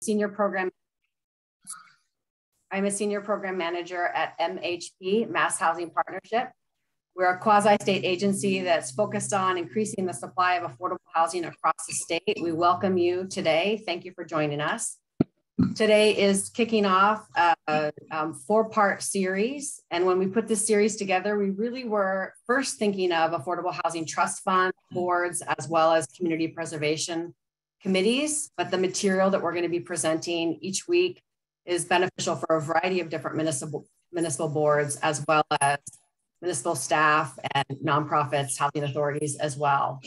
senior program manager at MHP, Mass Housing Partnership. We're a quasi-state agency that's focused on increasing the supply of affordable housing across the state. We welcome you today. Thank you for joining us. Today is kicking off a four-part series. And when we put this series together, we really were first thinking of affordable housing trust fund boards, as well as community preservation committees. But the material that we're going to be presenting each week is beneficial for a variety of different municipal boards, as well as municipal staff and nonprofits, housing authorities as well.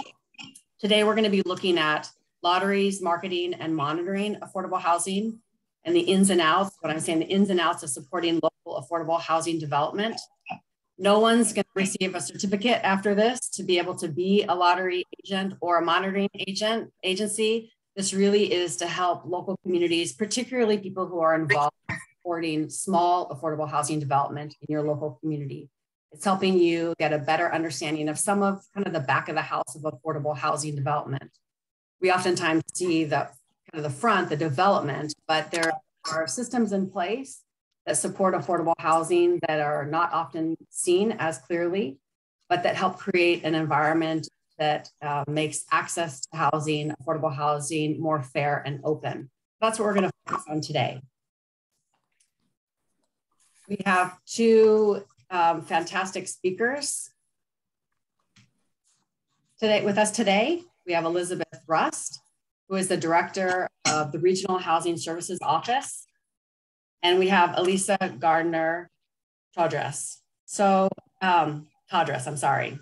Today, we're going to be looking at lotteries, marketing, and monitoring affordable housing, and the ins and outs. What I'm saying, the ins and outs of supporting local affordable housing development. No one's going to receive a certificate after this to be able to be a lottery agent or a monitoring agency. This really is to help local communities, particularly people who are involved in supporting small affordable housing development in your local community. It's helping you get a better understanding of some of kind of the back of the house of affordable housing development. We oftentimes see the front, the development, but there are systems in place that support affordable housing that are not often seen as clearly, but that help create an environment that makes access to housing, affordable housing, more fair and open. That's what we're going to focus on today. We have two fantastic speakers today with us today. We have Elizabeth Rust, who is the director of the Regional Housing Services Office. And we have Alisa Gardner-Todreas. So, Todreas, I'm sorry.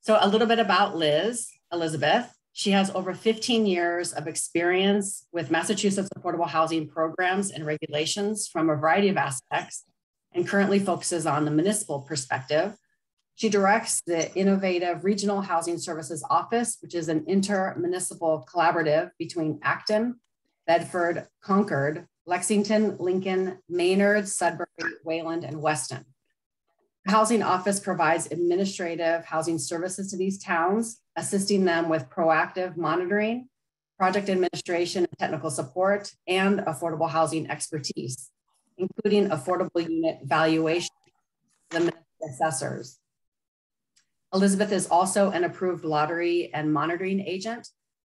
So a little bit about Elizabeth. She has over 15 years of experience with Massachusetts affordable housing programs and regulations from a variety of aspects, and currently focuses on the municipal perspective. She directs the innovative Regional Housing Services Office, which is an inter-municipal collaborative between Acton, Bedford, Concord, Lexington, Lincoln, Maynard, Sudbury, Wayland, and Weston. The Housing Office provides administrative housing services to these towns, assisting them with proactive monitoring, project administration and technical support, and affordable housing expertise, including affordable unit valuation for the municipal assessors. Elizabeth is also an approved lottery and monitoring agent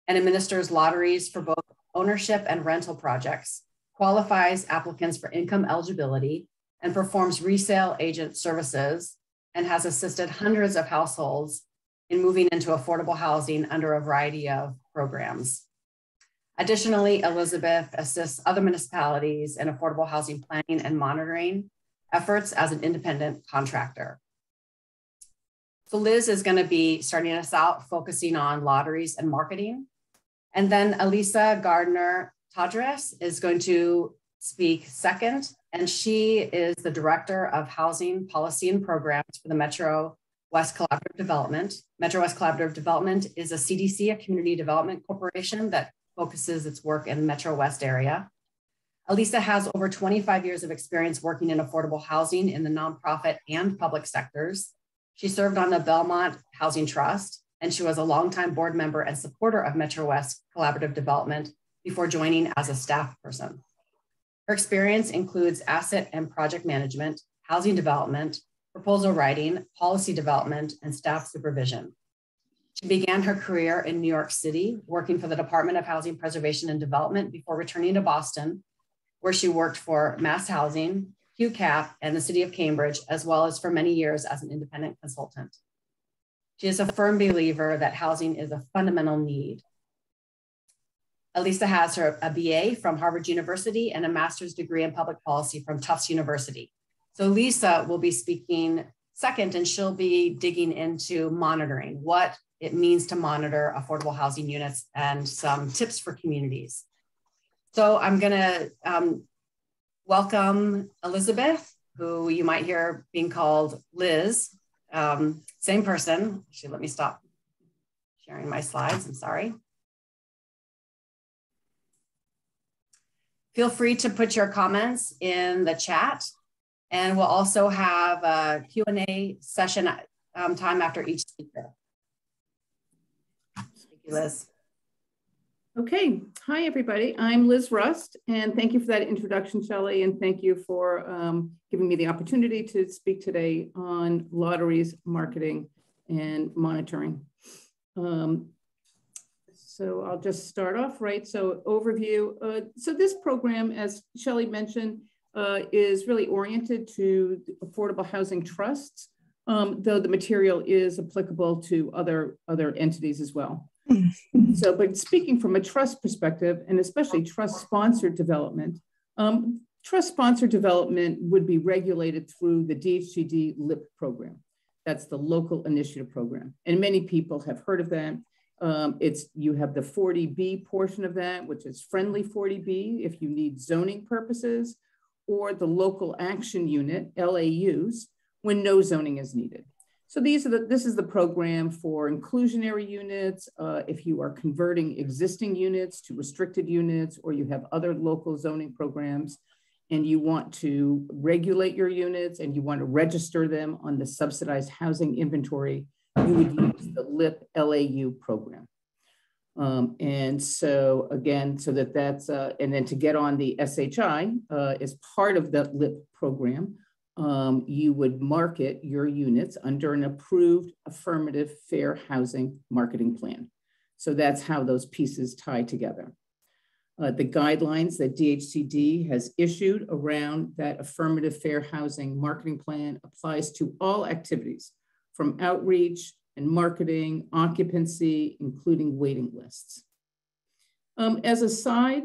and administers lotteries for both ownership and rental projects, qualifies applicants for income eligibility, and performs resale agent services, and has assisted hundreds of households in moving into affordable housing under a variety of programs. Additionally, Elizabeth assists other municipalities in affordable housing planning and monitoring efforts as an independent contractor. So Liz is going to be starting us out focusing on lotteries and marketing. And then Alisa Gardner-Todreas is going to speak second. And she is the Director of Housing Policy and Programs for the Metro West Collaborative Development. Metro West Collaborative Development is a CDC, a community development corporation that focuses its work in the Metro West area. Alisa has over 25 years of experience working in affordable housing in the nonprofit and public sectors. She served on the Belmont Housing Trust, and she was a longtime board member and supporter of Metro West Collaborative Development before joining as a staff person. Her experience includes asset and project management, housing development, proposal writing, policy development, and staff supervision. She began her career in New York City, working for the Department of Housing Preservation and Development before returning to Boston, where she worked for Mass Housing, QCAP, and the City of Cambridge, as well as for many years as an independent consultant. She is a firm believer that housing is a fundamental need. Alisa has a BA from Harvard University and a master's degree in public policy from Tufts University. So Lisa will be speaking second, and she'll be digging into monitoring, what it means to monitor affordable housing units, and some tips for communities. So I'm gonna welcome Elizabeth, who you might hear being called Liz, same person. Actually, let me stop sharing my slides, I'm sorry. Feel free to put your comments in the chat, and we'll also have a Q&A session time after each speaker. Thank you, Liz. Okay, hi everybody. I'm Liz Rust, and thank you for that introduction, Shelley, and thank you for giving me the opportunity to speak today on lotteries, marketing, and monitoring. So I'll just start off, right? So overview. So this program, as Shelley mentioned, is really oriented to affordable housing trusts, though the material is applicable to other entities as well. So, but speaking from a trust perspective, and especially trust-sponsored development, trust-sponsored development would be regulated through the DHCD LIP program. That's the Local Initiative Program. And many people have heard of that. You have the 40B portion of that, which is friendly 40B if you need zoning purposes, or the Local Action Unit, LAUs, when no zoning is needed. So this is the program for inclusionary units. If you are converting existing units to restricted units, or you have other local zoning programs and you want to regulate your units and you want to register them on the subsidized housing inventory, you would use the LIP LAU program. And so again, so that's, and then to get on the SHI as part of the LIP program, you would market your units under an approved affirmative fair housing marketing plan. So that's how those pieces tie together. The guidelines that DHCD has issued around that affirmative fair housing marketing plan applies to all activities from outreach and marketing, occupancy, including waiting lists. As a side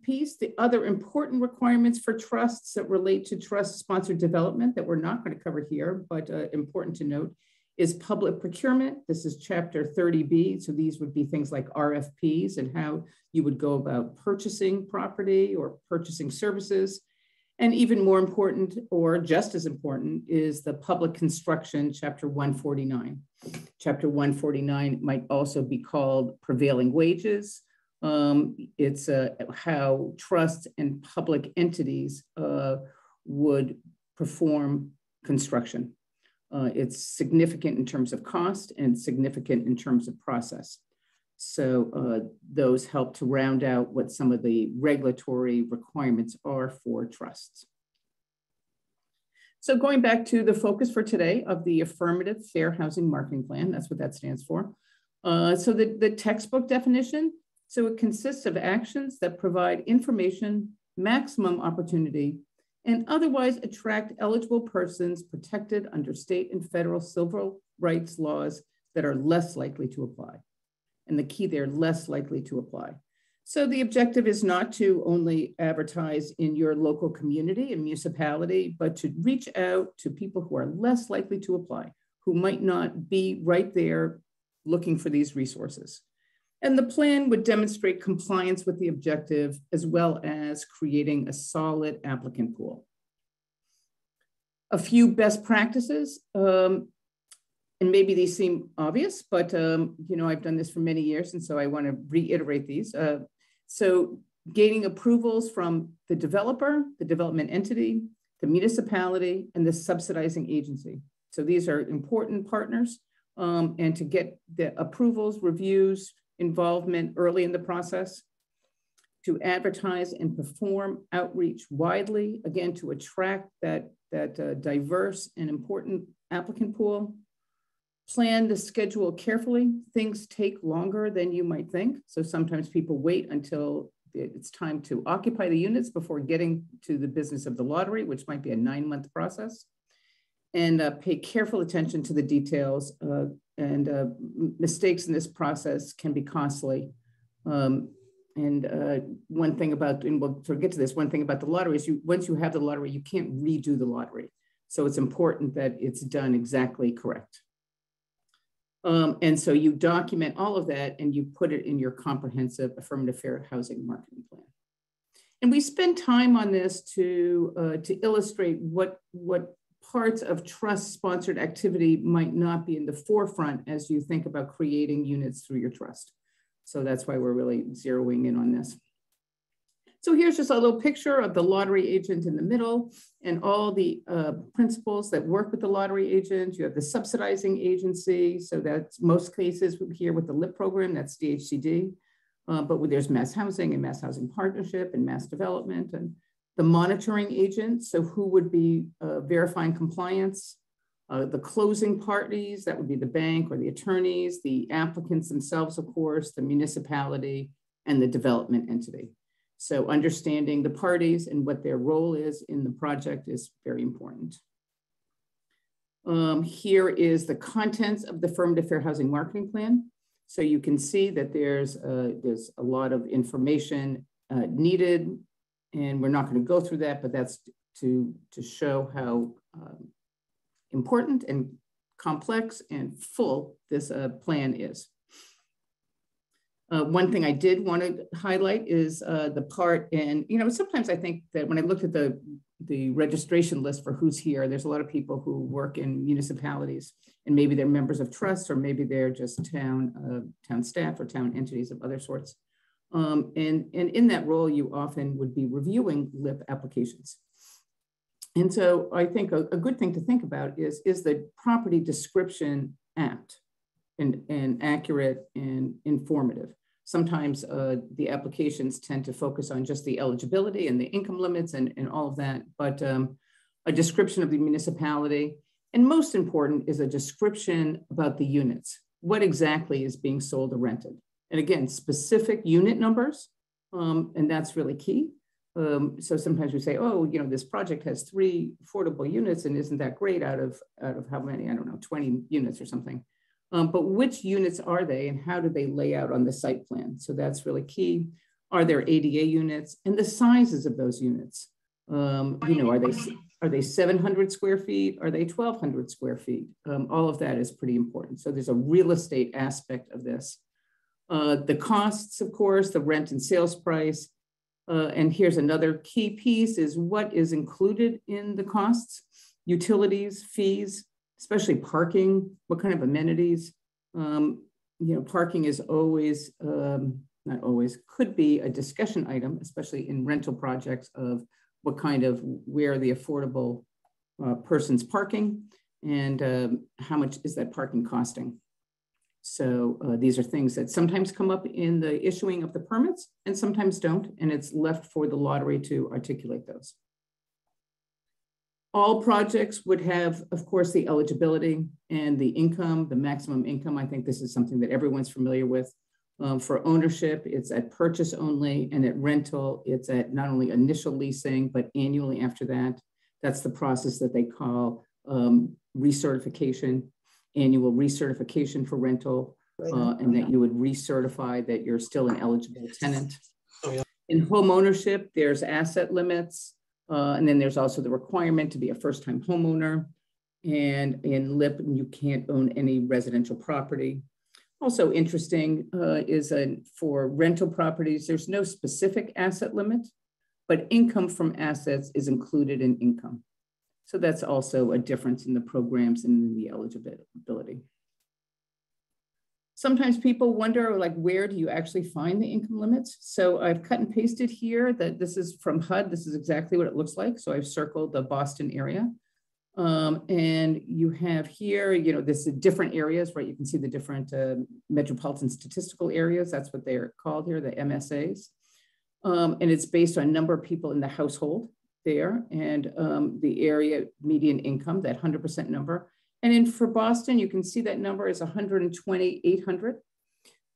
piece, the other important requirements for trusts that relate to trust-sponsored development that we're not going to cover here, but important to note, is public procurement. This is Chapter 30B. So these would be things like RFPs and how you would go about purchasing property or purchasing services. And even more important, or just as important, is the public construction, Chapter 149. Chapter 149 might also be called prevailing wages. It's how trusts and public entities would perform construction. It's significant in terms of cost and significant in terms of process. So those help to round out what some of the regulatory requirements are for trusts. So going back to the focus for today of the Affirmative Fair Housing Marketing Plan, that's what that stands for. So the textbook definition, so it consists of actions that provide information, maximum opportunity, and otherwise attract eligible persons protected under state and federal civil rights laws that are less likely to apply. And the key there, less likely to apply. So the objective is not to only advertise in your local community and municipality, but to reach out to people who are less likely to apply, who might not be right there looking for these resources. And the plan would demonstrate compliance with the objective, as well as creating a solid applicant pool. A few best practices, and maybe these seem obvious, but you know, I've done this for many years, and so I want to reiterate these. So gaining approvals from the developer, the development entity, the municipality, and the subsidizing agency. So these are important partners, and to get the approvals, reviews, involvement early in the process, to advertise and perform outreach widely, again, to attract that diverse and important applicant pool. Plan the schedule carefully. Things take longer than you might think. So sometimes people wait until it's time to occupy the units before getting to the business of the lottery, which might be a 9-month process. And pay careful attention to the details, and mistakes in this process can be costly. One thing about, and we'll sort of get to this, one thing about the lottery is once you have the lottery, you can't redo the lottery. So it's important that it's done exactly correct. And so you document all of that and you put it in your comprehensive affirmative fair housing marketing plan. And we spend time on this to illustrate what parts of trust-sponsored activity might not be in the forefront as you think about creating units through your trust. So that's why we're really zeroing in on this. So here's just a little picture of the lottery agent in the middle and all the principals that work with the lottery agent. You have the subsidizing agency. So that's most cases here with the LIP program, that's DHCD. but there's mass housing and mass housing partnership and mass development and the monitoring agent. So who would be verifying compliance? The closing parties, that would be the bank or the attorneys, the applicants themselves, of course, the municipality, and the development entity. So understanding the parties and what their role is in the project is very important. Here is the contents of the affirmative fair housing marketing plan. So you can see that there's a lot of information needed, and we're not going to go through that, but that's to show how important and complex and full this plan is. One thing I did want to highlight is the part, and sometimes I think that when I looked at the registration list for who's here, there's a lot of people who work in municipalities, and maybe they're members of trusts, or maybe they're just town staff or town entities of other sorts. And in that role, you often would be reviewing LIP applications. And so I think a good thing to think about is the property description apt and accurate and informative. Sometimes the applications tend to focus on just the eligibility and the income limits and all of that, but a description of the municipality, and most important is a description about the units. What exactly is being sold or rented? And again, specific unit numbers, and that's really key. So sometimes we say, oh, this project has 3 affordable units, and isn't that great out of how many? I don't know, 20 units or something. But which units are they, and how do they lay out on the site plan? So that's really key. Are there ADA units, and the sizes of those units? Are they 700 square feet? Are they 1,200 square feet? All of that is pretty important. So there's a real estate aspect of this. The costs, of course, the rent and sales price. And here's another key piece is what is included in the costs: utilities, fees, especially parking, what kind of amenities. Parking is always, not always, could be a discussion item, especially in rental projects, of where the affordable person's parking, and how much is that parking costing. So these are things that sometimes come up in the issuing of the permits and sometimes don't, and it's left for the lottery to articulate those. All projects would have, of course, the eligibility and the income, the maximum income. I think this is something that everyone's familiar with. For ownership, it's at purchase only, and at rental, it's at not only initial leasing, but annually after that. That's the process that they call recertification. Annual recertification for rental, and that you would recertify that you're still an eligible tenant. In home ownership, there's asset limits, and then there's also the requirement to be a first-time homeowner. And in LIP, you can't own any residential property. Also interesting is for rental properties, there's no specific asset limit, but income from assets is included in income. So that's also a difference in the programs and in the eligibility. Sometimes people wonder, where do you actually find the income limits? So I've cut and pasted here that this is from HUD. This is exactly what it looks like. So I've circled the Boston area. And you have here, this is different areas, right? You can see the different metropolitan statistical areas. That's what they're called here, the MSAs. And it's based on number of people in the household there, and the area median income, that 100% number. And for Boston, you can see that number is 120,800.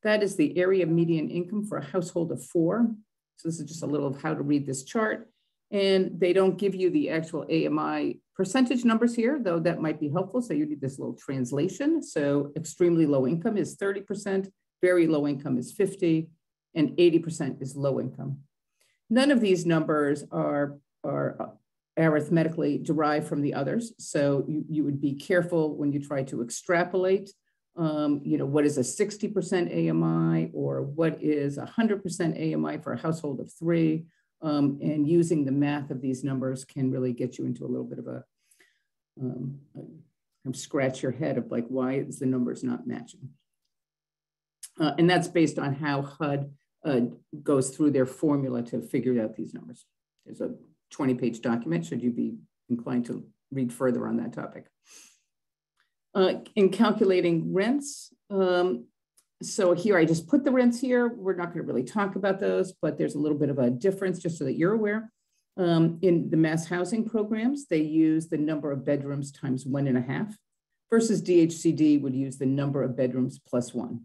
That is the area median income for a household of 4. So this is just a little of how to read this chart. And they don't give you the actual AMI percentage numbers here, though that might be helpful. So you need this little translation. So extremely low income is 30%, very low income is 50%, and 80% is low income. None of these numbers are arithmetically derived from the others. So you would be careful when you try to extrapolate, what is a 60% AMI, or what is 100% AMI for a household of 3. And using the math of these numbers can really get you into a little bit of a scratch your head of why is the numbers not matching? And that's based on how HUD goes through their formula to figure out these numbers. There's a 20-page document, should you be inclined to read further on that topic. In calculating rents, So here I just put the rents here. We're not going to really talk about those, but there's a little bit of a difference just so that you're aware. In the mass housing programs, they use the number of bedrooms times 1.5 versus DHCD would use the number of bedrooms plus 1.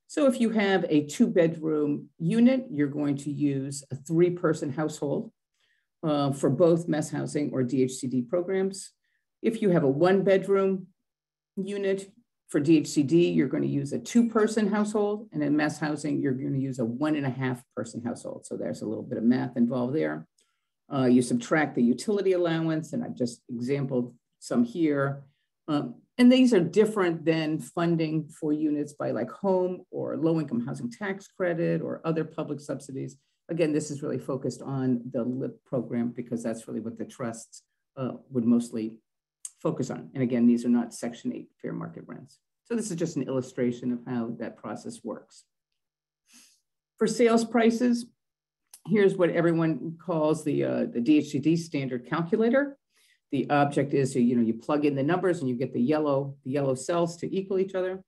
So if you have a 2-bedroom unit, you're going to use a 3-person household for both mass housing or DHCD programs. If you have a 1-bedroom unit, for DHCD, you're going to use a 2-person household, and in mass housing, you're going to use a 1.5-person household. So there's a little bit of math involved there. You subtract the utility allowance, and I've just exampled some here. And these are different than funding for units by like home or low-income housing tax credit or other public subsidies. Again, this is really focused on the LIP program because that's really what the trusts would mostly focus on. And again, these are not Section 8 fair market rents. So this is just an illustration of how that process works. For sales prices, here's what everyone calls the DHCD standard calculator. The object is to, you plug in the numbers and you get the yellow cells to equal each other.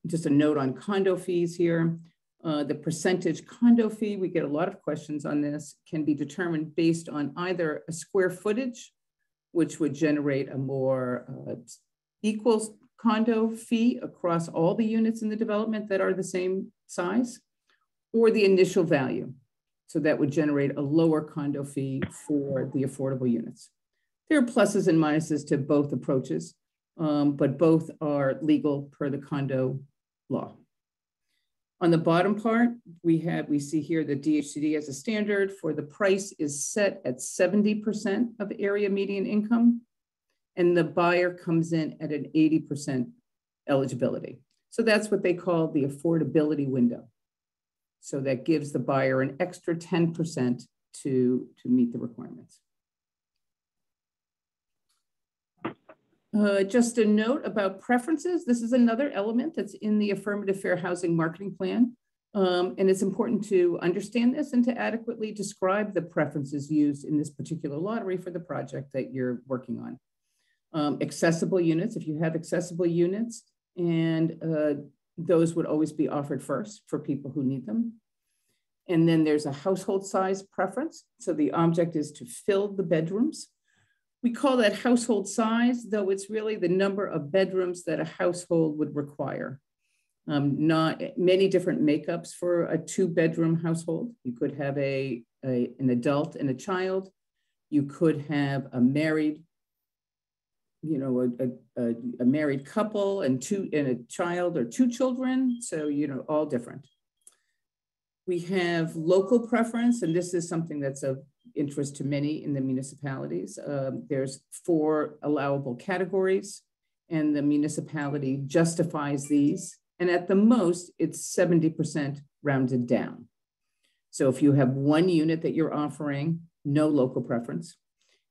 Just a note on condo fees here. The percentage condo fee, we get a lot of questions on this, can be determined based on either a square footage, which would generate a more equal condo fee across all the units in the development that are the same size, or the initial value. So that would generate a lower condo fee for the affordable units. There are pluses and minuses to both approaches, but both are legal per the condo law. On the bottom part, we see here the DHCD as a standard for the price is set at 70% of area median income, and the buyer comes in at an 80% eligibility. So that's what they call the affordability window. So that gives the buyer an extra 10% to meet the requirements. Just a note about preferences. This is another element that's in the Affirmative Fair Housing Marketing Plan. And it's important to understand this and to adequately describe the preferences used in this particular lottery for the project that you're working on. Accessible units, if you have accessible units, and those would always be offered first for people who need them. And then there's a household size preference. So the object is to fill the bedrooms. We call that household size, though it's really the number of bedrooms that a household would require. Not many different makeups for a 2-bedroom household. You could have an adult and a child. You could have a married, a married couple and a child or 2 children. So, all different. We have local preference, and this is something that's of interest to many in the municipalities. There's 4 allowable categories, and the municipality justifies these. And at the most, it's 70% rounded down. So if you have 1 unit that you're offering, no local preference.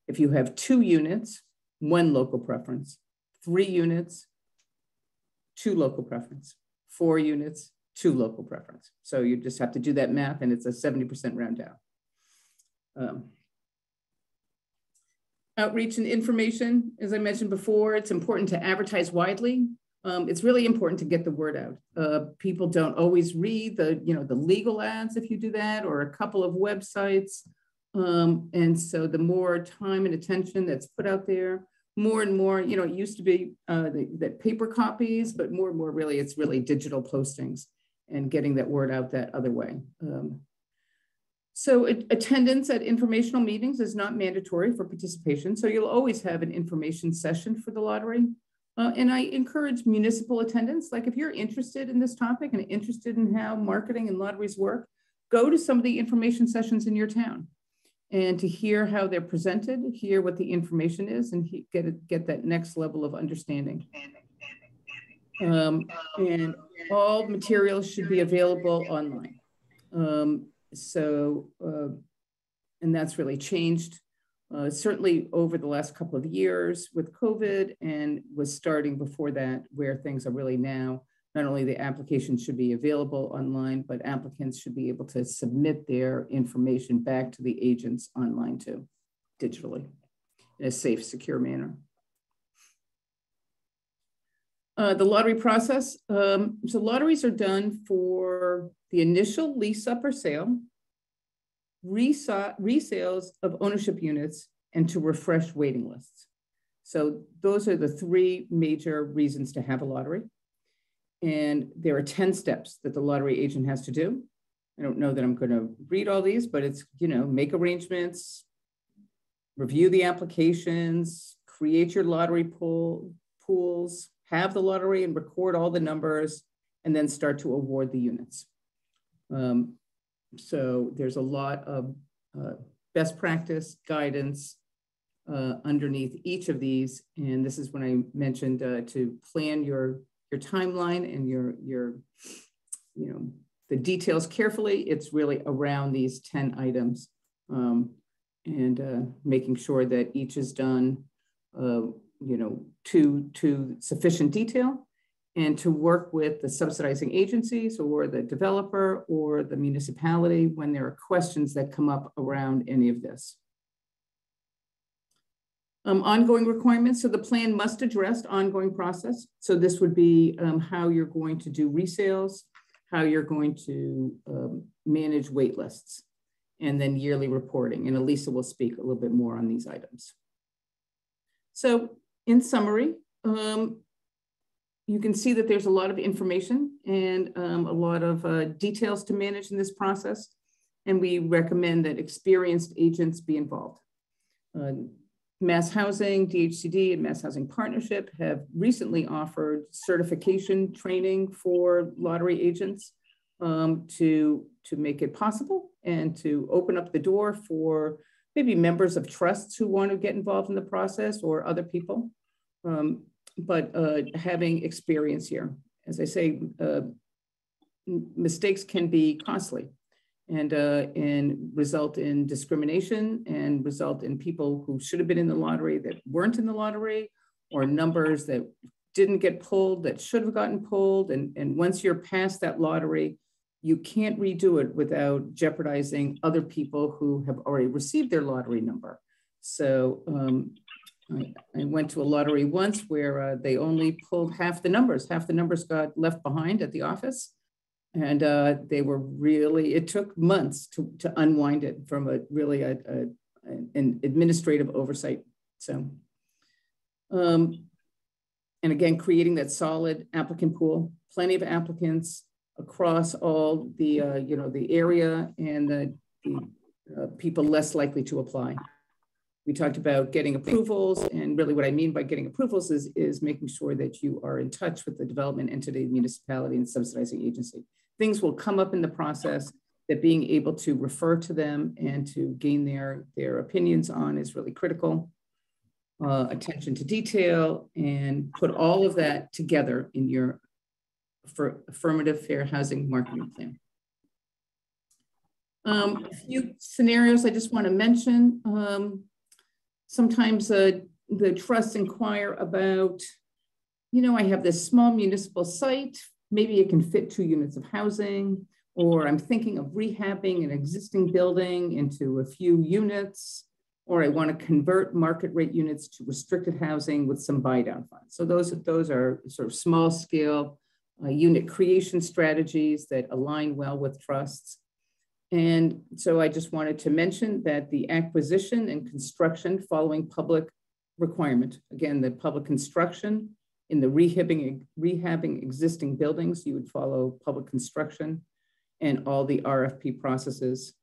If you have 2 units, 1 local preference. 3 units, 2 local preference. 4 units, 2 local preference. So you just have to do that math, and it's a 70% round down. Outreach and information, as I mentioned before, it's important to advertise widely. It's really important to get the word out. People don't always read the legal ads if you do that, or a couple of websites. And so the more time and attention that's put out there, more and more, it used to be that paper copies, but more and more really, it's really digital postings and getting that word out that other way. So attendance at informational meetings is not mandatory for participation. So you'll always have an information session for the lottery. And I encourage municipal attendance. Like if you're interested in this topic and interested in how marketing and lotteries work, go to some of the information sessions in your town and to hear how they're presented, hear what the information is, and get that next level of understanding. And all materials should be available online. And that's really changed, certainly over the last couple of years with COVID, and was starting before that, where things are really now, not only the application should be available online, but applicants should be able to submit their information back to the agents online too, digitally, in a safe, secure manner. The lottery process. So lotteries are done for the initial lease up or sale, resales of ownership units, and to refresh waiting lists. So those are the three major reasons to have a lottery. And there are 10 steps that the lottery agent has to do. I don't know that I'm going to read all these, but it's, make arrangements, review the applications, create your lottery pools, have the lottery and record all the numbers, and then start to award the units. So there's a lot of best practice guidance underneath each of these. And this is when I mentioned to plan your timeline and your the details carefully. It's really around these 10 items and making sure that each is done, to sufficient detail, and to work with the subsidizing agencies or the developer or the municipality when there are questions that come up around any of this. Ongoing requirements. So the plan must address ongoing process. So this would be how you're going to do resales, how you're going to manage wait lists, and then yearly reporting. And Alisa will speak a little bit more on these items. So in summary, you can see that there's a lot of information and a lot of details to manage in this process. And we recommend that experienced agents be involved. Mass Housing, DHCD, and Mass Housing Partnership have recently offered certification training for lottery agents to make it possible and to open up the door for maybe members of trusts who want to get involved in the process or other people. But having experience here, as I say, mistakes can be costly and result in discrimination and result in people who should have been in the lottery that weren't in the lottery, or numbers that didn't get pulled that should have gotten pulled. And once you're past that lottery, you can't redo it without jeopardizing other people who have already received their lottery number. So I went to a lottery once where they only pulled half the numbers. Half the numbers got left behind at the office. And they were really, it took months to unwind it from an administrative oversight. So, and again, creating that solid applicant pool, plenty of applicants across all the, the area and the people less likely to apply. We talked about getting approvals, and really what I mean by getting approvals is making sure that you are in touch with the development entity, municipality, and subsidizing agency. Things will come up in the process that being able to refer to them and to gain their opinions on is really critical. Attention to detail, and put all of that together in your affirmative fair housing marketing plan. A few scenarios I just want to mention. Sometimes the trusts inquire about, I have this small municipal site, maybe it can fit 2 units of housing, or I'm thinking of rehabbing an existing building into a few units, or I want to convert market rate units to restricted housing with some buy down funds. So those are sort of small scale unit creation strategies that align well with trusts. And so I just wanted to mention that the acquisition and construction following public requirement, again, the public construction in the rehabbing existing buildings, you would follow public construction and all the RFP processes.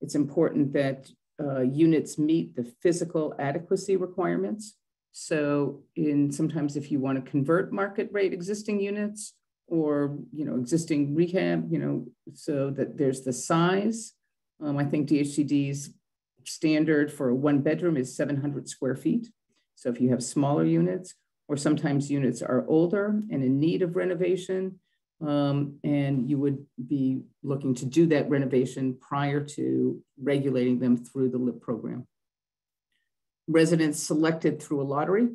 It's important that units meet the physical adequacy requirements. So sometimes if you want to convert market rate existing units, or existing rehab, so that there's the size. I think DHCD's standard for a 1-bedroom is 700 square feet. So if you have smaller units, or sometimes units are older and in need of renovation, and you would be looking to do that renovation prior to regulating them through the LIP program. Residents selected through a lottery.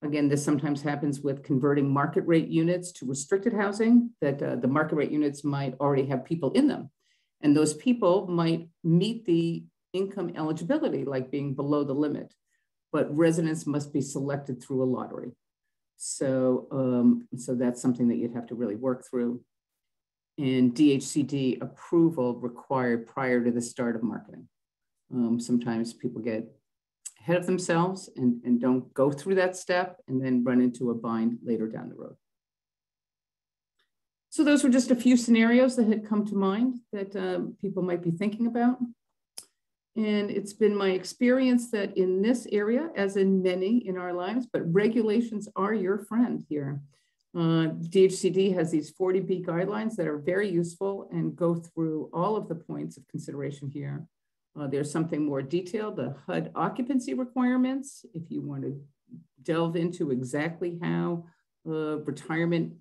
Again, this sometimes happens with converting market rate units to restricted housing, that the market rate units might already have people in them. And those people might meet the income eligibility, like being below the limit, but residents must be selected through a lottery. So that's something that you'd have to really work through. And DHCD approval required prior to the start of marketing. Sometimes people get ahead of themselves and don't go through that step and then run into a bind later down the road. So those were just a few scenarios that had come to mind that people might be thinking about. And it's been my experience that in this area, as in many in our lives, but regulations are your friend here. DHCD has these 40B guidelines that are very useful and go through all of the points of consideration here. There's something more detailed, the HUD occupancy requirements, if you want to delve into exactly how retirement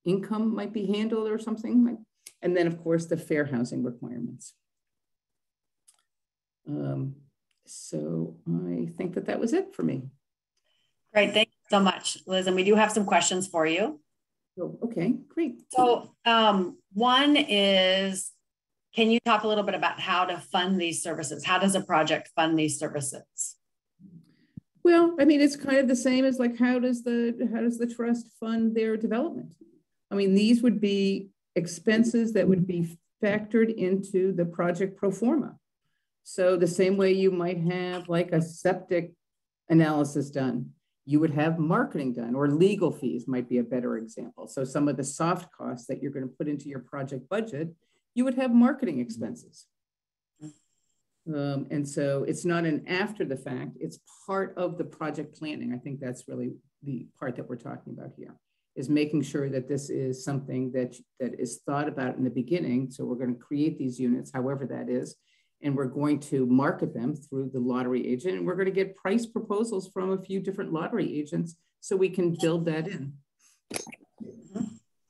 income might be handled or something. And then, of course, the fair housing requirements. So I think that was it for me. Great, thank you so much, Liz. And we do have some questions for you. Oh, okay, great. So one is, can you talk a little bit about how to fund these services? How does a project fund these services? Well, I mean, it's kind of the same as like, how does the trust fund their development? I mean, these would be expenses that would be factored into the project pro forma. So the same way you might have like a septic analysis done, you would have marketing done, or legal fees might be a better example. So some of the soft costs that you're going to put into your project budget, you would have marketing expenses. And so it's not an after the fact, it's part of the project planning. I think that's really the part that we're talking about here, is making sure that this is something that is thought about in the beginning. So we're going to create these units, however that is, and we're going to market them through the lottery agent, and we're going to get price proposals from a few different lottery agents so we can build that in.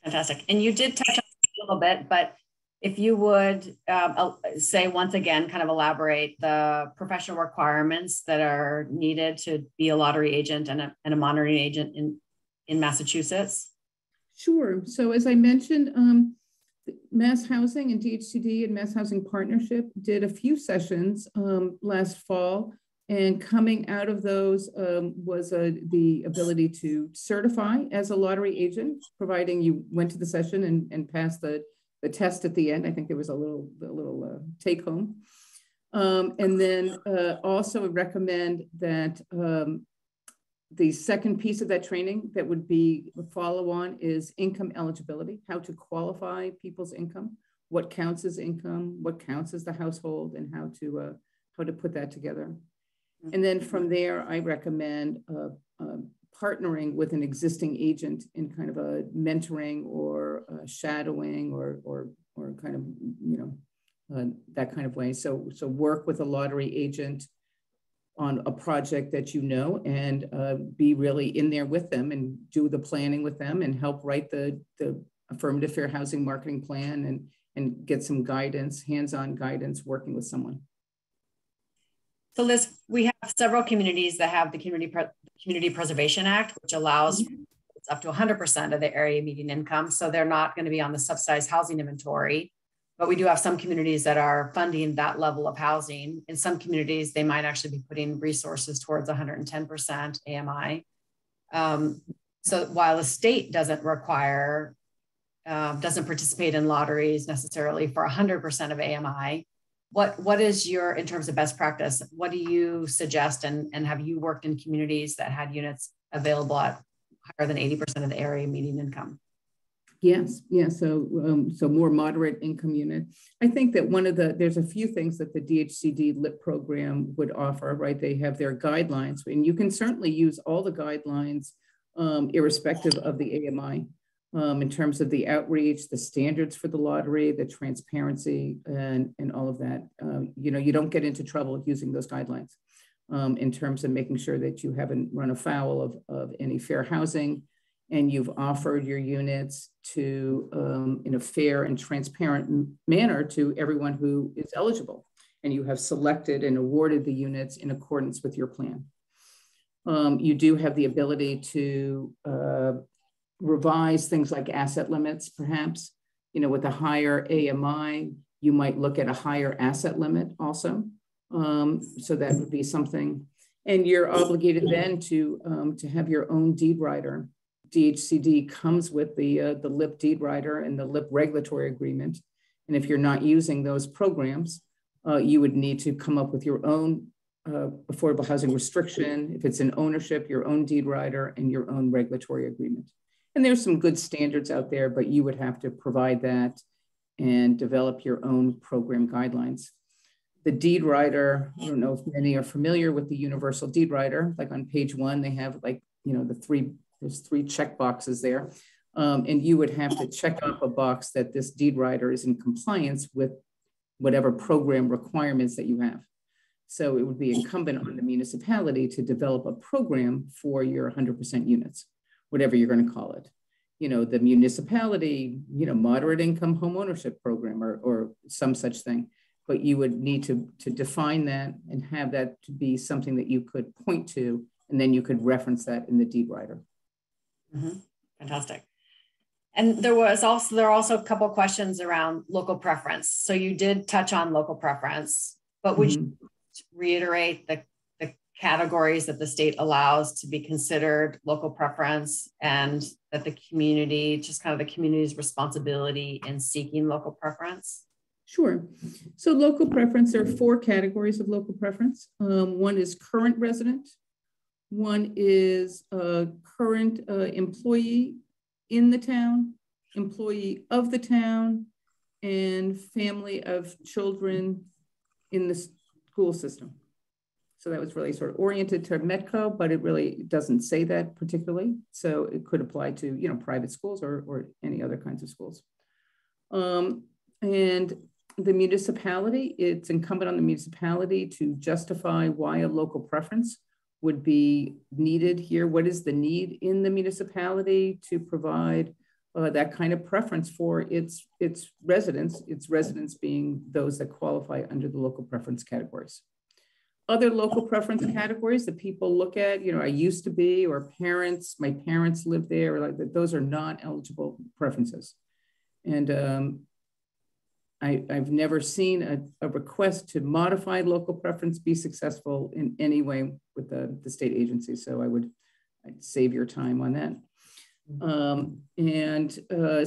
Fantastic. And you did touch on it a little bit, but if you would say once again, kind of elaborate the professional requirements that are needed to be a lottery agent and a monitoring agent in Massachusetts. Sure. So as I mentioned, Mass Housing and DHCD and Mass Housing Partnership did a few sessions last fall, and coming out of those was the ability to certify as a lottery agent, providing you went to the session and passed the test at the end. I think there was a little take home. And then also recommend that the second piece of that training that would be a follow on is income eligibility, how to qualify people's income, what counts as income, what counts as the household, and how to put that together. And then from there, I recommend partnering with an existing agent in kind of a mentoring or shadowing or kind of, you know, that kind of way. So work with a lottery agent on a project that you know, and be really in there with them and do the planning with them and help write the affirmative fair housing marketing plan and get some guidance, hands-on guidance, working with someone. So Liz, we have several communities that have the Community Preservation Act, which allows it's up to 100% of the area median income. So they're not going to be on the subsidized housing inventory. But we do have some communities that are funding that level of housing. In some communities, they might actually be putting resources towards 110% AMI. So while the state doesn't require, doesn't participate in lotteries necessarily for 100% of AMI, what is your, in terms of best practice, what do you suggest? And have you worked in communities that had units available at higher than 80% of the area median income? Yes, yeah. So more moderate income unit. I think that there's a few things that the DHCD LIP program would offer, right? They have their guidelines, and you can certainly use all the guidelines irrespective of the AMI in terms of the outreach, the standards for the lottery, the transparency, and all of that. You know, you don't get into trouble using those guidelines in terms of making sure that you haven't run afoul of any fair housing, and you've offered your units to in a fair and transparent manner to everyone who is eligible, and you have selected and awarded the units in accordance with your plan. You do have the ability to revise things like asset limits, perhaps. You know, with a higher AMI, you might look at a higher asset limit also. So that would be something. And you're obligated then to have your own deed writer DHCD comes with the LIP deed rider and the LIP regulatory agreement. And if you're not using those programs, you would need to come up with your own affordable housing restriction. If it's an ownership, your own deed rider and your own regulatory agreement. And there's some good standards out there, but you would have to provide that and develop your own program guidelines. The deed rider, I don't know if many are familiar with the universal deed rider. Like on page 1, they have like, you know, there's 3 check boxes there. And you would have to check off a box that this deed rider is in compliance with whatever program requirements that you have. So it would be incumbent on the municipality to develop a program for your 100% units, whatever you're going to call it. You know, the municipality, you know, moderate income homeownership program or some such thing. But you would need to define that and have that to be something that you could point to, and then you could reference that in the deed rider. Mm-hmm. Fantastic. And there are also a couple of questions around local preference. So you did touch on local preference, but would you reiterate the categories that the state allows to be considered local preference, and that the community, just kind of the community's responsibility in seeking local preference? Sure. So local preference, there are 4 categories of local preference. One is current resident. One is a current employee in the town, employee of the town, and family of children in the school system. So that was really sort of oriented to Metco, but it really doesn't say that particularly. So it could apply to, you know, private schools or any other kinds of schools. And the municipality, it's incumbent on the municipality to justify why a local preference would be needed here. What is the need in the municipality to provide that kind of preference for its residents being those that qualify under the local preference categories. Other local preference categories that people look at, you know, I used to be, or parents, my parents lived there, or like that, those are not eligible preferences. And I've never seen a request to modify local preference be successful in any way with the state agency. So I'd save your time on that.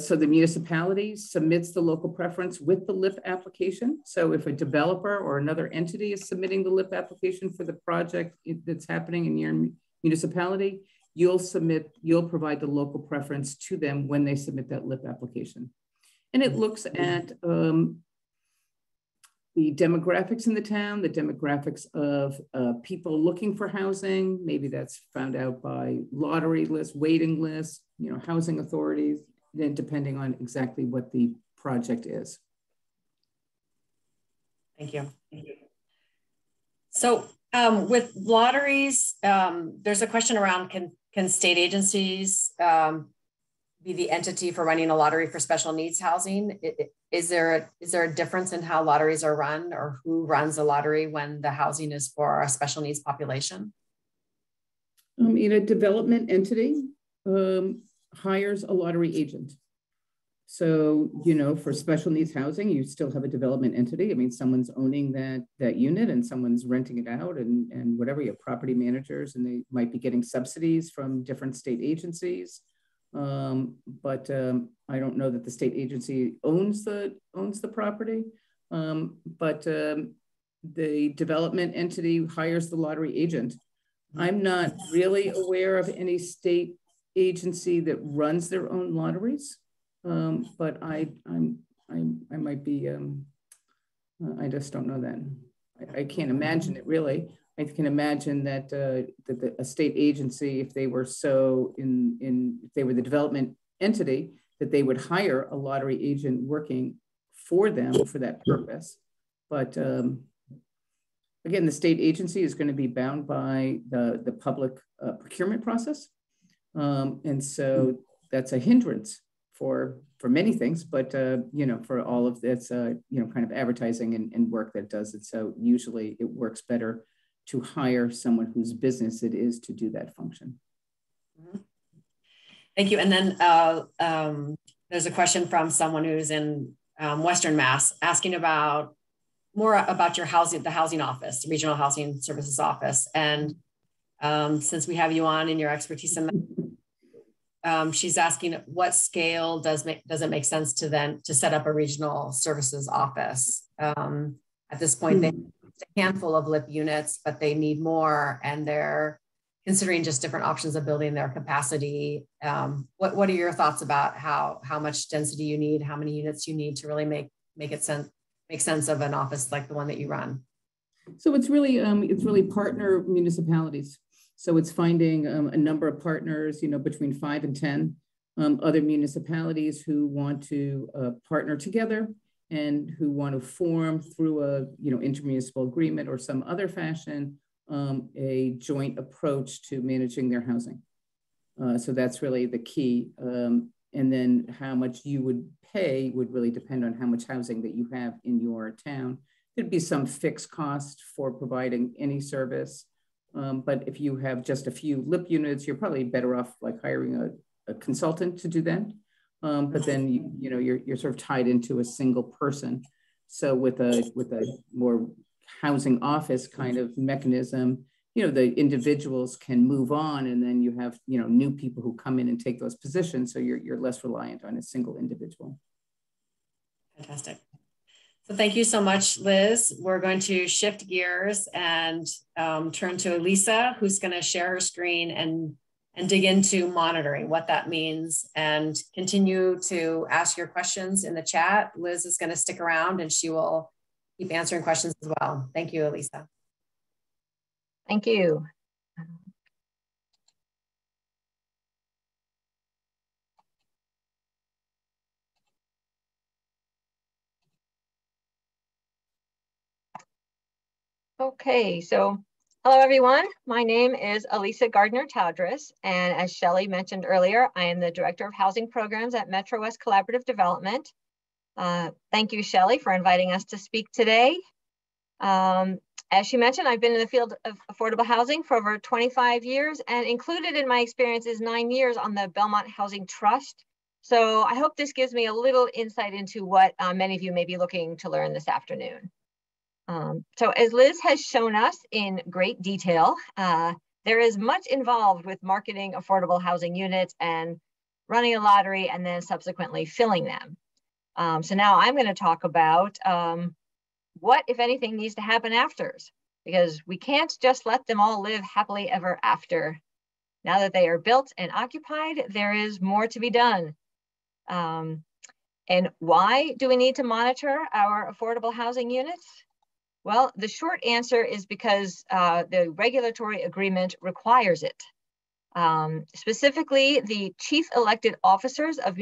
So the municipality submits the local preference with the LIP application. So if a developer or another entity is submitting the LIP application for the project that's happening in your municipality, you'll provide the local preference to them when they submit that LIP application. And it looks at the demographics in the town, the demographics of people looking for housing. Maybe that's found out by lottery lists, waiting lists, you know, housing authorities, then depending on exactly what the project is. Thank you. So with lotteries, there's a question around can state agencies be the entity for running a lottery for special needs housing? Is there a difference in how lotteries are run, or who runs a lottery when the housing is for a special needs population? In a development entity hires a lottery agent. So, you know, for special needs housing, you still have a development entity. I mean, someone's owning that unit and someone's renting it out and whatever. You have property managers, and they might be getting subsidies from different state agencies. But I don't know that the state agency owns the property, but the development entity hires the lottery agent. I'm not really aware of any state agency that runs their own lotteries, but I might be. I just don't know that. I can't imagine it really. I can imagine that a state agency, if they were if they were the development entity, that they would hire a lottery agent working for them for that purpose. But again, the state agency is going to be bound by the public procurement process, and so that's a hindrance for many things. But you know, for all of this, you know, kind of advertising and work that does it. So usually it works better to hire someone whose business it is to do that function. Thank you. And then there's a question from someone who's in Western Mass asking more about your the housing office, the Regional Housing Services Office. And since we have you on and your expertise in that, she's asking what scale does it make sense to set up a regional services office? At this point, they have a handful of LIP units, but they need more, and they're considering just different options of building their capacity. What are your thoughts about how much density you need, how many units you need to really make sense of an office like the one that you run? So it's really partner municipalities. So it's finding a number of partners, between 5 and 10 other municipalities who want to partner together and who want to form through a intermunicipal agreement or some other fashion a joint approach to managing their housing. So that's really the key. And then how much you would pay would really depend on how much housing that you have in your town. There'd be some fixed cost for providing any service. But if you have just a few LIP units, you're probably better off like hiring a consultant to do that. But then you're sort of tied into a single person. So with a more housing office kind of mechanism, the individuals can move on, and then you have new people who come in and take those positions. So you're less reliant on a single individual. Fantastic. So thank you so much, Liz. We're going to shift gears and turn to Alisa, who's going to share her screen and dig into monitoring, what that means, and continue to ask your questions in the chat. Liz is going to stick around and she will keep answering questions as well. Thank you, Alisa. Thank you. Okay, so hello everyone. My name is Alisa Gardner-Todreas, and as Shelley mentioned earlier, I am the Director of Housing Programs at Metro West Collaborative Development. Thank you, Shelley, for inviting us to speak today. As she mentioned, I've been in the field of affordable housing for over 25 years, and included in my experience is 9 years on the Belmont Housing Trust. So I hope this gives me a little insight into what many of you may be looking to learn this afternoon. So as Liz has shown us in great detail, there is much involved with marketing affordable housing units and running a lottery and then subsequently filling them. So now I'm going to talk about what, if anything, needs to happen after, because we can't just let them all live happily ever after. Now that they are built and occupied, there is more to be done. And why do we need to monitor our affordable housing units? Well, the short answer is because the regulatory agreement requires it. Specifically, the chief elected officers of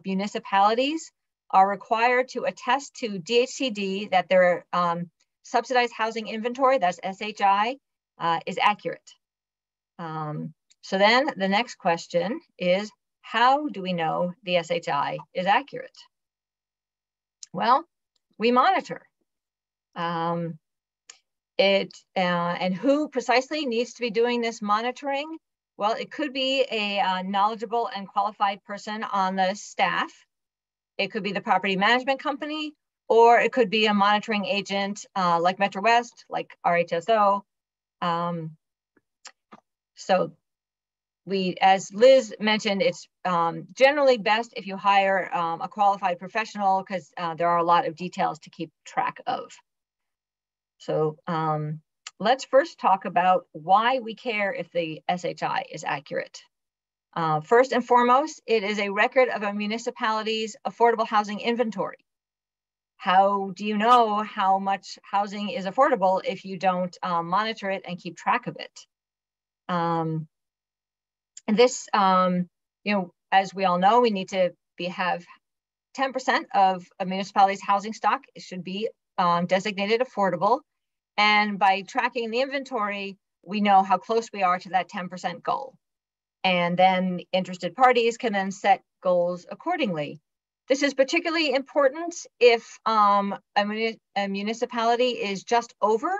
municipalities are required to attest to DHCD that their subsidized housing inventory, that's SHI, is accurate. So then the next question is, how do we know the SHI is accurate? Well, we monitor. And who precisely needs to be doing this monitoring? Well, it could be a knowledgeable and qualified person on the staff. It could be the property management company, or it could be a monitoring agent like Metro West, like RHSO. So as Liz mentioned, it's generally best if you hire a qualified professional, because there are a lot of details to keep track of. So let's first talk about why we care if the SHI is accurate. First and foremost, it is a record of a municipality's affordable housing inventory. How do you know how much housing is affordable if you don't monitor it and keep track of it? And this, as we all know, we need to have 10% of a municipality's housing stock. It should be designated affordable. And by tracking the inventory, we know how close we are to that 10% goal. And then interested parties can then set goals accordingly. This is particularly important if a municipality is just over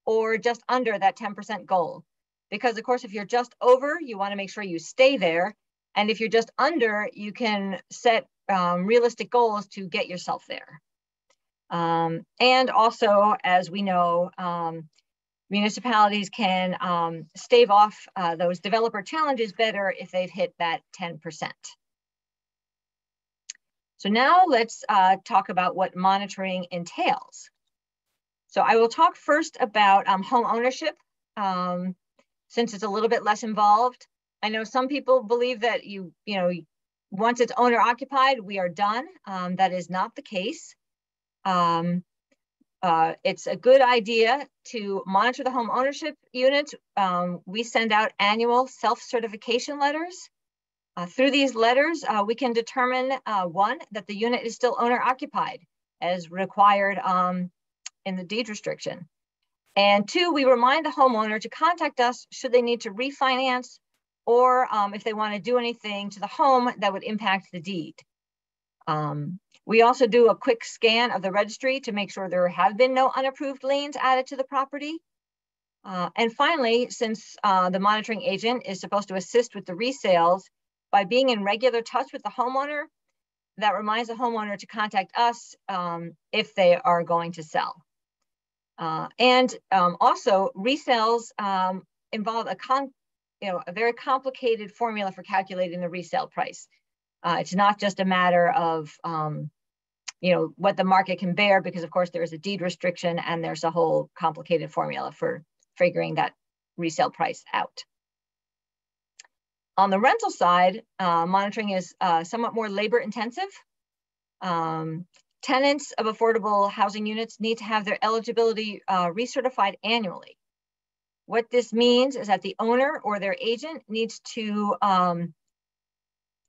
or just under that 10% goal. Because of course, if you're just over, you want to make sure you stay there. And if you're just under, you can set realistic goals to get yourself there. And also, as we know, municipalities can stave off those developer challenges better if they've hit that 10%. So now let's talk about what monitoring entails. So I will talk first about home ownership, since it's a little bit less involved. I know some people believe that once it's owner occupied, we are done. That is not the case. It's a good idea to monitor the home ownership units. We send out annual self-certification letters. Through these letters, we can determine, one, that the unit is still owner occupied as required in the deed restriction. And two, we remind the homeowner to contact us should they need to refinance or if they want to do anything to the home that would impact the deed. We also do a quick scan of the registry to make sure there have been no unapproved liens added to the property. And finally, since the monitoring agent is supposed to assist with the resales, by being in regular touch with the homeowner, that reminds the homeowner to contact us if they are going to sell. And also, resales involve a very complicated formula for calculating the resale price. It's not just a matter of what the market can bear, because of course there is a deed restriction and there's a whole complicated formula for figuring that resale price out. On the rental side, monitoring is somewhat more labor intensive. Tenants of affordable housing units need to have their eligibility recertified annually. What this means is that the owner or their agent needs to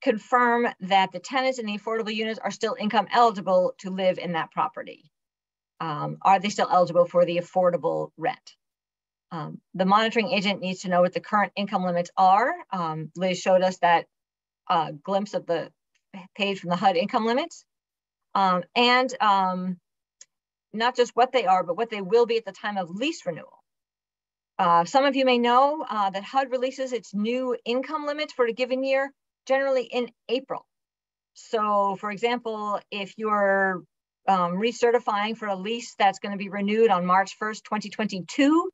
confirm that the tenants in the affordable units are still income eligible to live in that property. Are they still eligible for the affordable rent? The monitoring agent needs to know what the current income limits are. Liz showed us that glimpse of the page from the HUD income limits. And not just what they are, but what they will be at the time of lease renewal. Some of you may know that HUD releases its new income limits for a given year, generally in April. So for example, if you're recertifying for a lease that's going to be renewed on March 1st, 2022,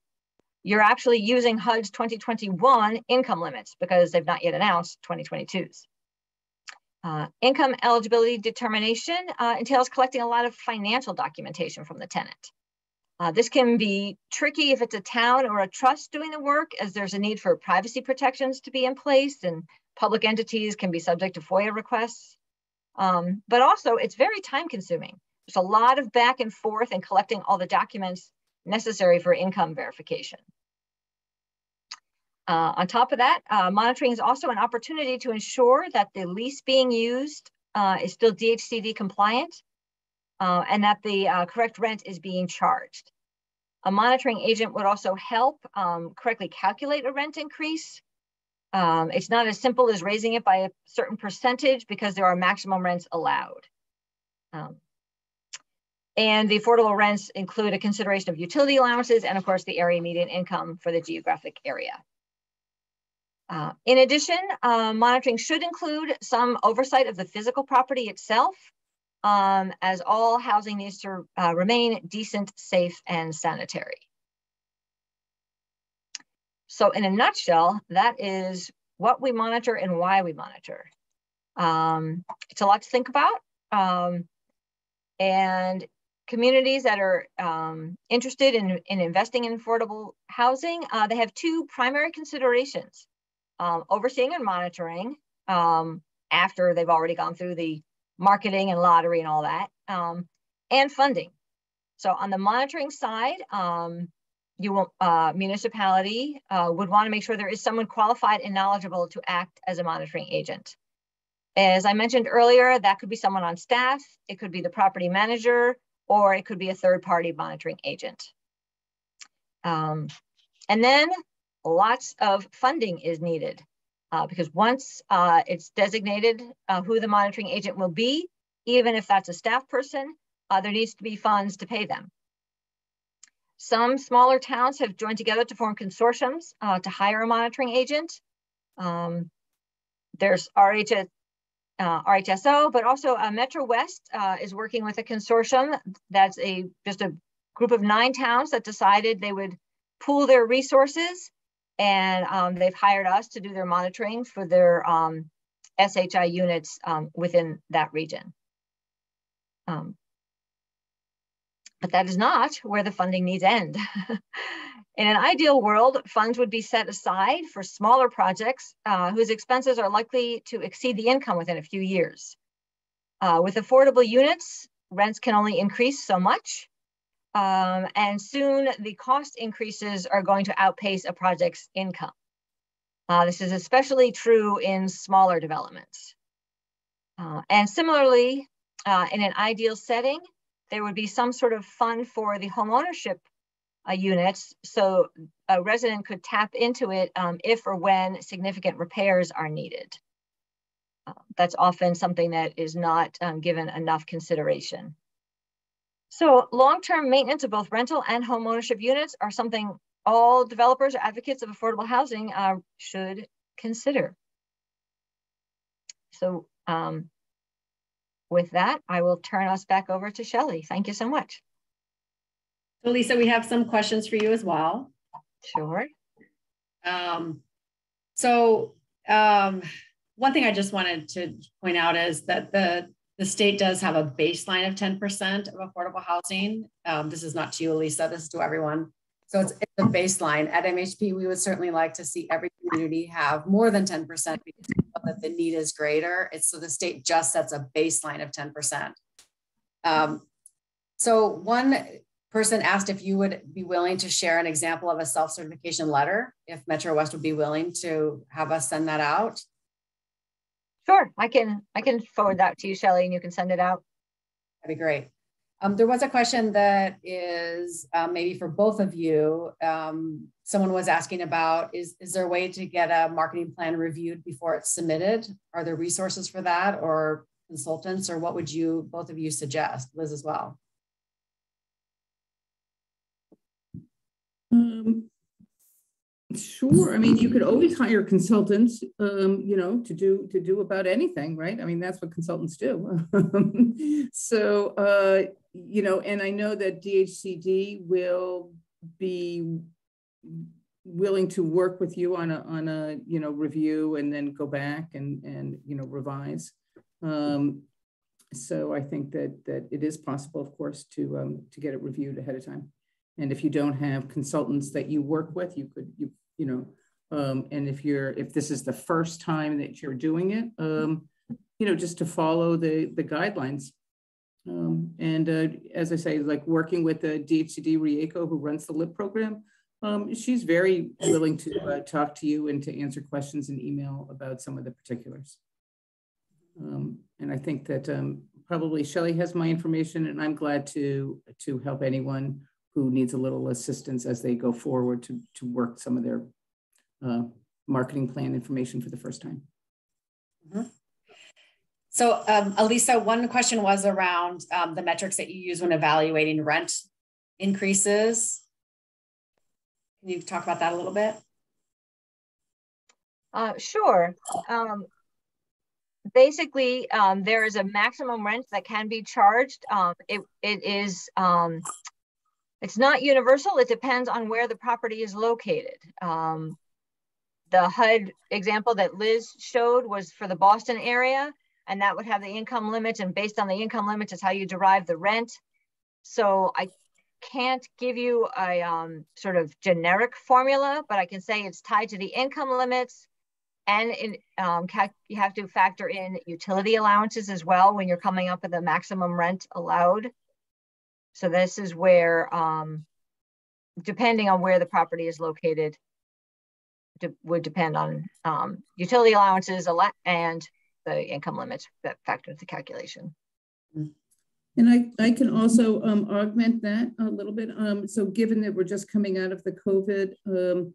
you're actually using HUD's 2021 income limits because they've not yet announced 2022's. Income eligibility determination entails collecting a lot of financial documentation from the tenant. This can be tricky if it's a town or a trust doing the work, as there's a need for privacy protections to be in place, and public entities can be subject to FOIA requests. But also, it's very time consuming. There's a lot of back and forth in collecting all the documents necessary for income verification. On top of that, monitoring is also an opportunity to ensure that the lease being used is still DHCD compliant and that the correct rent is being charged. A monitoring agent would also help correctly calculate a rent increase. It's not as simple as raising it by a certain percentage because there are maximum rents allowed. And the affordable rents include a consideration of utility allowances and of course the area median income for the geographic area. In addition, monitoring should include some oversight of the physical property itself, as all housing needs to remain decent, safe, and sanitary. So in a nutshell, that is what we monitor and why we monitor. It's a lot to think about. And communities that are interested in investing in affordable housing, they have two primary considerations. Overseeing and monitoring after they've already gone through the marketing and lottery and all that, and funding. So on the monitoring side, municipality would want to make sure there is someone qualified and knowledgeable to act as a monitoring agent. As I mentioned earlier, that could be someone on staff, it could be the property manager, or it could be a third-party monitoring agent. And then lots of funding is needed because once it's designated who the monitoring agent will be, even if that's a staff person, there needs to be funds to pay them. Some smaller towns have joined together to form consortiums to hire a monitoring agent. There's RHSO, but also Metro West is working with a consortium that's just a group of 9 towns that decided they would pool their resources, and they've hired us to do their monitoring for their SHI units within that region. But that is not where the funding needs end. In an ideal world, funds would be set aside for smaller projects whose expenses are likely to exceed the income within a few years. With affordable units, rents can only increase so much, and soon the cost increases are going to outpace a project's income. This is especially true in smaller developments. And similarly, in an ideal setting, there would be some sort of fund for the homeownership units, so a resident could tap into it if or when significant repairs are needed. That's often something that is not given enough consideration. So long-term maintenance of both rental and homeownership units are something all developers or advocates of affordable housing should consider. So with that, I will turn us back over to Shelley. Thank you so much. So Lisa, we have some questions for you as well. Sure. One thing I just wanted to point out is that the state does have a baseline of 10% of affordable housing. This is not to you, Alisa, this is to everyone. So it's a baseline. At MHP, we would certainly like to see every community have more than 10% because we know that the need is greater. So the state just sets a baseline of 10%. So one person asked if you would be willing to share an example of a self-certification letter, if Metro West would be willing to have us send that out. Sure, I can forward that to you, Shelley, and you can send it out. That'd be great. There was a question that is maybe for both of you. Someone was asking about, is there a way to get a marketing plan reviewed before it's submitted? Are there resources for that or consultants, or what would you, both of you, suggest? Liz as well. Sure. I mean, you could always hire consultants, you know, to do about anything, right? I mean, that's what consultants do. So, you know, and I know that DHCD will be willing to work with you on a you know, review and then go back and you know, revise. So I think that it is possible, of course, to get it reviewed ahead of time. And if you don't have consultants that you work with, you could, you know, and if this is the first time that you're doing it, you know, just to follow the guidelines. As I say, like working with the DHCD Rieko, who runs the LIP program, she's very willing to talk to you and to answer questions in email about some of the particulars. And I think that probably Shelley has my information, and I'm glad to help anyone who needs a little assistance as they go forward to work some of their marketing plan information for the first time. Mm-hmm. So Alisa, one question was around the metrics that you use when evaluating rent increases. Can you talk about that a little bit? Sure. Basically, there is a maximum rent that can be charged. It's not universal. It depends on where the property is located. The HUD example that Liz showed was for the Boston area, and that would have the income limits, and based on the income limits is how you derive the rent. So I can't give you a sort of generic formula, but I can say it's tied to the income limits, and you have to factor in utility allowances as well when you're coming up with the maximum rent allowed. So this is where, depending on where the property is located, would depend on utility allowances and the income limits that factor into the calculation. And I can also augment that a little bit. So given that we're just coming out of the COVID,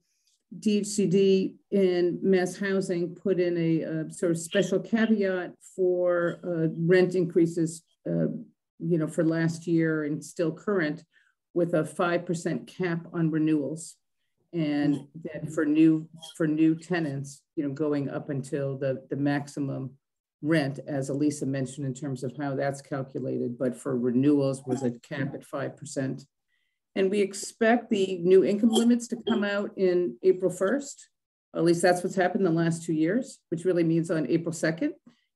DHCD and Mass Housing put in a sort of special caveat for rent increases, you know, for last year and still current, with a 5% cap on renewals, and then for new tenants, you know, going up until the maximum rent, as Alisa mentioned, in terms of how that's calculated, but for renewals was a cap at 5%. And we expect the new income limits to come out in April 1st. At least that's what's happened in the last 2 years, which really means on April 2nd,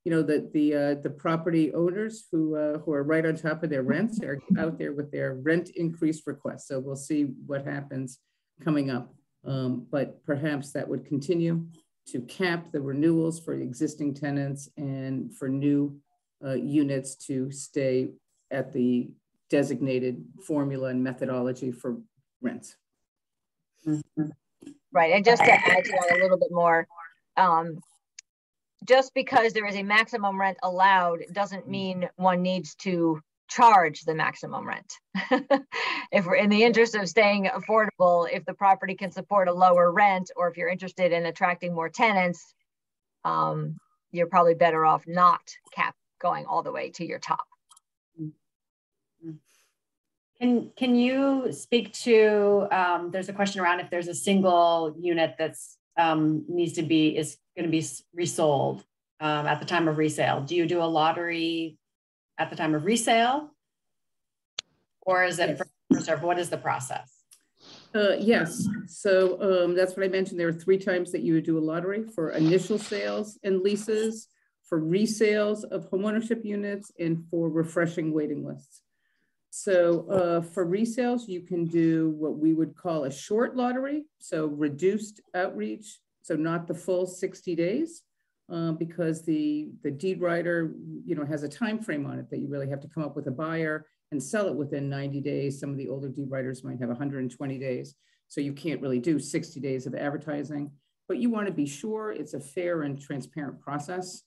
you know, that the property owners who are right on top of their rents are out there with their rent increase requests. So we'll see what happens coming up. But perhaps that would continue to cap the renewals for existing tenants and for new units to stay at the designated formula and methodology for rents. Mm-hmm. Right, and just to add to that a little bit more, just because there is a maximum rent allowed doesn't mean one needs to charge the maximum rent. If we're in the interest of staying affordable, if the property can support a lower rent, or if you're interested in attracting more tenants, you're probably better off not going all the way to your top. Can you speak to, there's a question around if there's a single unit that's is going to be resold at the time of resale. Do you do a lottery at the time of resale, or is it reserved? What is the process? Yes, so that's what I mentioned. There are 3 times that you would do a lottery: for initial sales and leases, for resales of homeownership units, and for refreshing waiting lists. So for resales, you can do what we would call a short lottery, so reduced outreach, so not the full 60 days, because the deed writer, you know, has a time frame on it that you really have to come up with a buyer and sell it within 90 days. Some of the older deed writers might have 120 days, so you can't really do 60 days of advertising, but you want to be sure it's a fair and transparent process.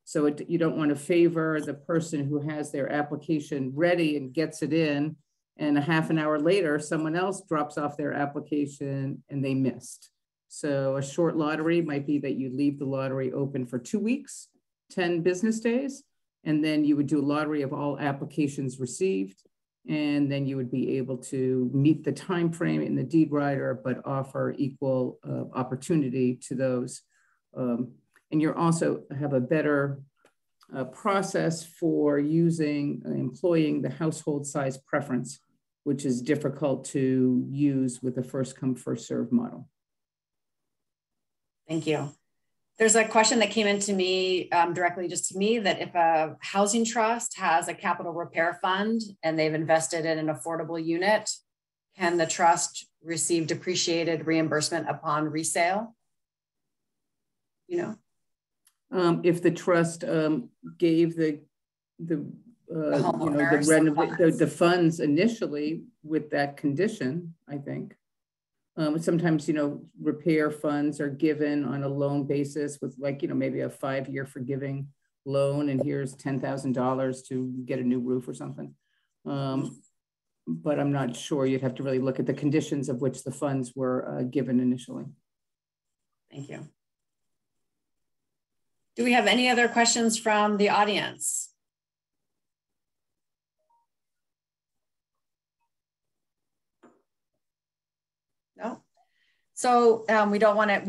So you don't want to favor the person who has their application ready and gets it in, and a half an hour later, someone else drops off their application and they missed. So a short lottery might be that you leave the lottery open for 2 weeks, 10 business days, and then you would do a lottery of all applications received. And then you would be able to meet the time frame in the deed writer, but offer equal opportunity to those. And you also have a better process for employing the household size preference, which is difficult to use with the first come, first serve model. Thank you. There's a question that came into me directly just to me, that if a housing trust has a capital repair fund and they've invested in an affordable unit, can the trust receive depreciated reimbursement upon resale? You know? If the trust gave the funds initially with that condition, I think. Sometimes, you know, repair funds are given on a loan basis with, like, you know, maybe a 5-year forgiving loan, and here's $10,000 to get a new roof or something. But I'm not sure. You'd have to really look at the conditions of which the funds were given initially. Thank you. Do we have any other questions from the audience? No? So we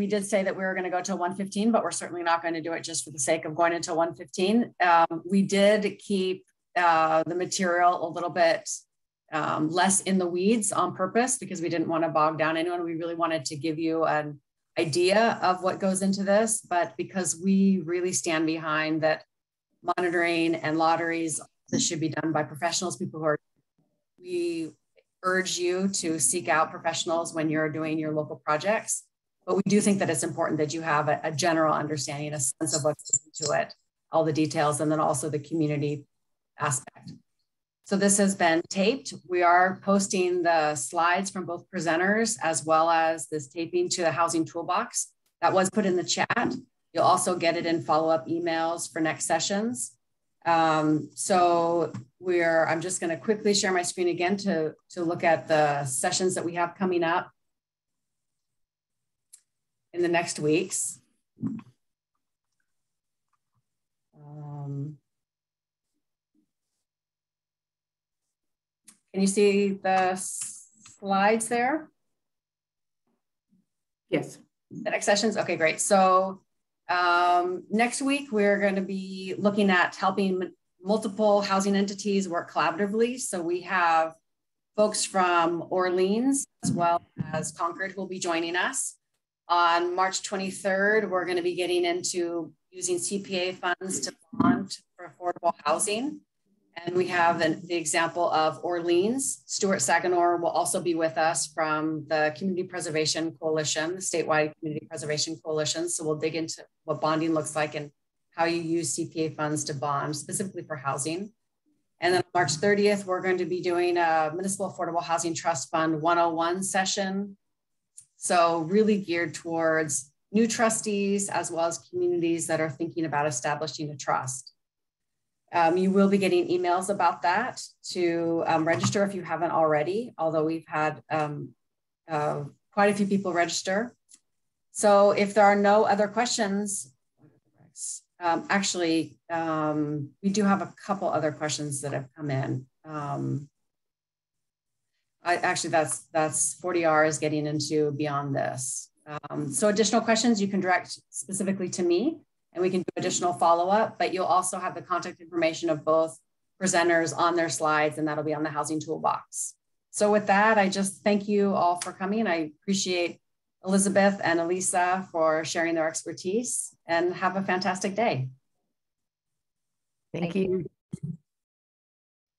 did say that we were going to go till 1:15, but we're certainly not going to do it just for the sake of going until 1:15. We did keep the material a little bit less in the weeds on purpose, because we didn't want to bog down anyone. We really wanted to give you an idea of what goes into this, but because we really stand behind that monitoring and lotteries, this should be done by professionals, we urge you to seek out professionals when you're doing your local projects. But we do think that it's important that you have a general understanding, a sense of what's into it, all the details, and then also the community aspect. So this has been taped. We are posting the slides from both presenters, as well as this taping, to the Housing Toolbox. That was put in the chat. You'll also get it in follow-up emails for next sessions. So I'm just going to quickly share my screen again to look at the sessions that we have coming up in the next weeks. Can you see the slides there? Yes. The next sessions? Okay, great. So next week, we're going to be looking at helping multiple housing entities work collaboratively. So we have folks from Orleans as well as Concord who will be joining us. On March 23rd, we're going to be getting into using CPA funds to bond for affordable housing. And we have the example of Orleans. Stuart Saganor will also be with us from the Community Preservation Coalition, the statewide Community Preservation Coalition. So we'll dig into what bonding looks like and how you use CPA funds to bond specifically for housing. And then on March 30th, we're going to be doing a Municipal Affordable Housing Trust Fund 101 session. So really geared towards new trustees as well as communities that are thinking about establishing a trust. You will be getting emails about that to register if you haven't already, although we've had quite a few people register. So if there are no other questions, we do have a couple other questions that have come in. That's 40R is getting into beyond this. So additional questions you can direct specifically to me, and we can do additional follow-up, but you'll also have the contact information of both presenters on their slides, and that'll be on the Housing Toolbox. So with that, I just thank you all for coming. I appreciate Elizabeth and Alisa for sharing their expertise, and have a fantastic day. Thank you.